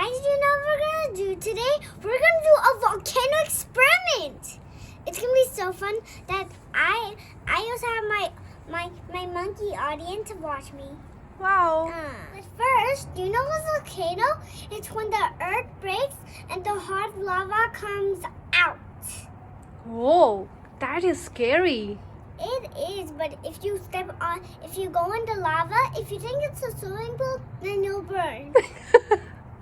Guys, you know what we're gonna do today? We're gonna do a volcano experiment. It's gonna be so fun that I also have my monkey audience to watch me. Wow. But first, do you know what's a volcano? It's when the earth breaks and the hot lava comes out. Whoa, that is scary. It is, but if you go into lava, if you think it's a swimming pool, then you'll burn.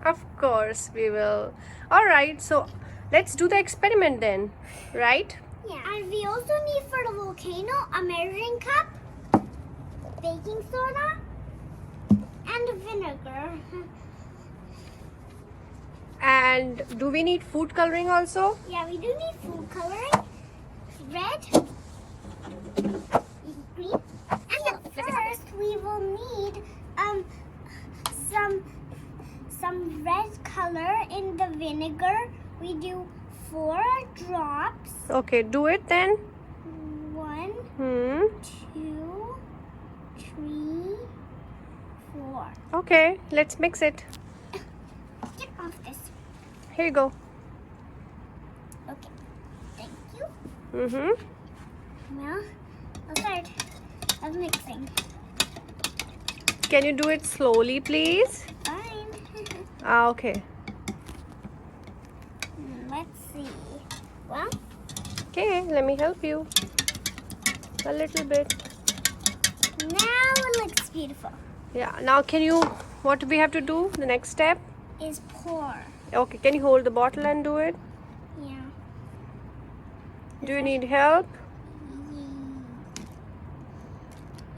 Of course we will. Alright, so let's do the experiment then, right? Yeah. And we also need for the volcano a measuring cup, baking soda, and vinegar. And do we need food coloring also? Yeah, we do need food coloring. Red, green, and first we will need some red color in the vinegar. We do 4 drops. Okay, do it then. 1, 2, 3, 4. Okay, let's mix it. Get off this. Here you go. Okay, thank you. Well, I'll start of mixing. Can you do it slowly, please? Fine. Okay. Let's see. Well, Okay, let me help you. A little bit. now it looks beautiful. Yeah, now what do we have to do? The next step? Is pour. Okay, can you hold the bottle and do it? Yeah. Do you need help?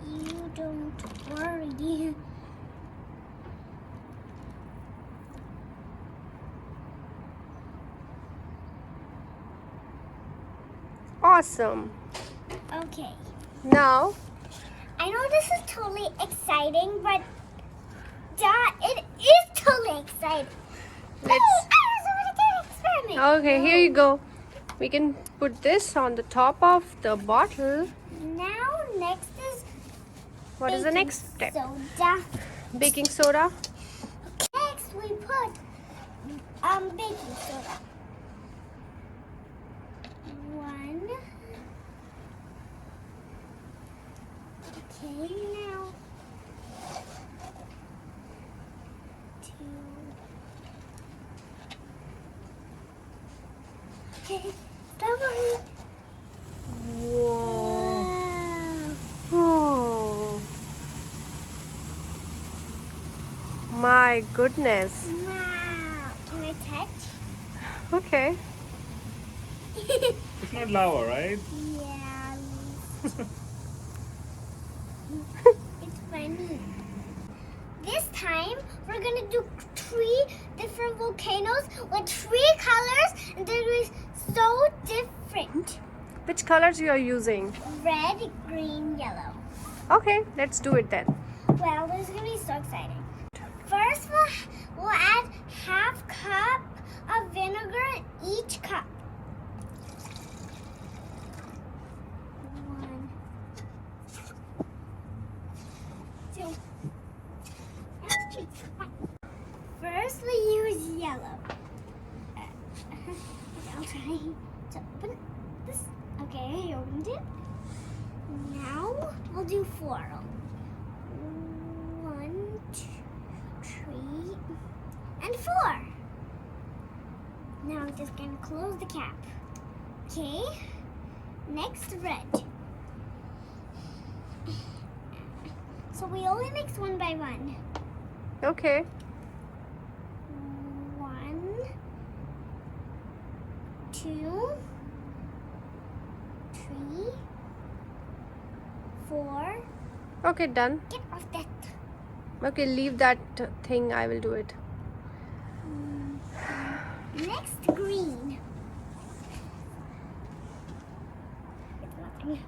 You don't worry. Awesome. Okay. Now, I know this is totally exciting, but it is totally exciting. let's... I just want to do an experiment. Okay, here you go. We can put this on the top of the bottle. Now, next is What is the baking next step? soda. Baking soda. Next, we put baking soda. 1. Okay, now 2. Okay, don't worry. Whoa. Wow. Oh. My goodness. Wow. Can I touch? Okay. It's not lava, right? Yeah. It's funny. This time we're gonna do 3 different volcanoes with 3 colors, and they're gonna be so different. Which colors you are using? Red, green, yellow. Okay, let's do it then. Well, this is gonna be so exciting. First, we'll add half cup of vinegar in each cup. 1, 2, and 3. First, we use yellow. I'll try to open this. Okay, I opened it. Now we'll do 4. 1, 2, 3, and 4. Now I'm just gonna close the cap. Okay. Next, red. So we only mix one by one. Okay. 1, 2, 3, 4. Okay, done. Get off that. Okay, leave that thing. I will do it. Next, green. It's nothing.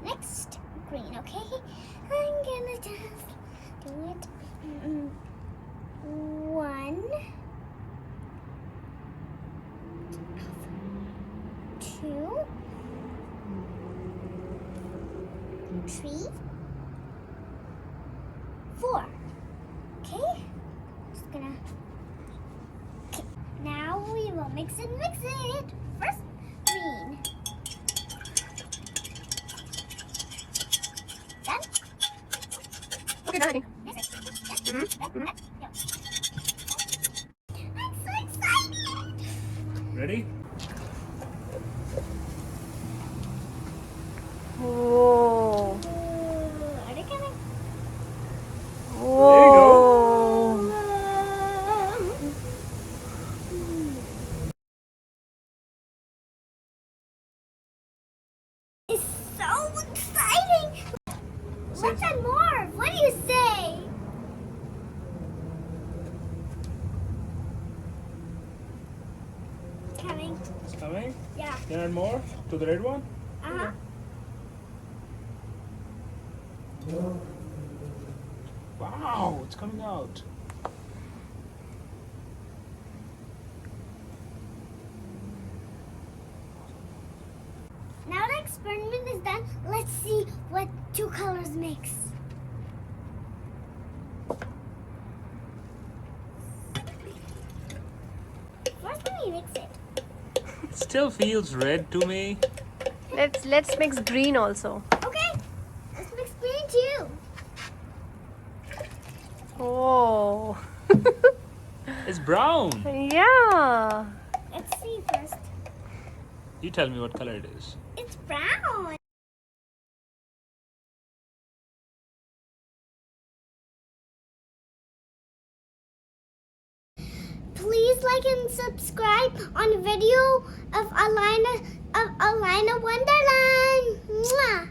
Next, green, okay? I'm gonna just do it. 1, 2, 3, 4. Okay? Just gonna will mix it. First, green. Done? Okay, done, I think. Mix it. Mhm, mhm. Yep. I'm so excited! Ready? Whoa. Are they coming? Whoa. It's so exciting! Let's add more. What do you say? Coming. It's coming. Yeah. Can I add more to the red one? Uh-huh. Wow, it's coming out. Now the experiment is done. Let's see what two colors mix. First, let me mix it. It still feels red to me. Let's mix green also. Okay. Let's mix green too. Oh. It's brown. Yeah. Let's see first. You tell me what color it is. It's brown. Please like and subscribe on video of Alina Wonderland. Mwah.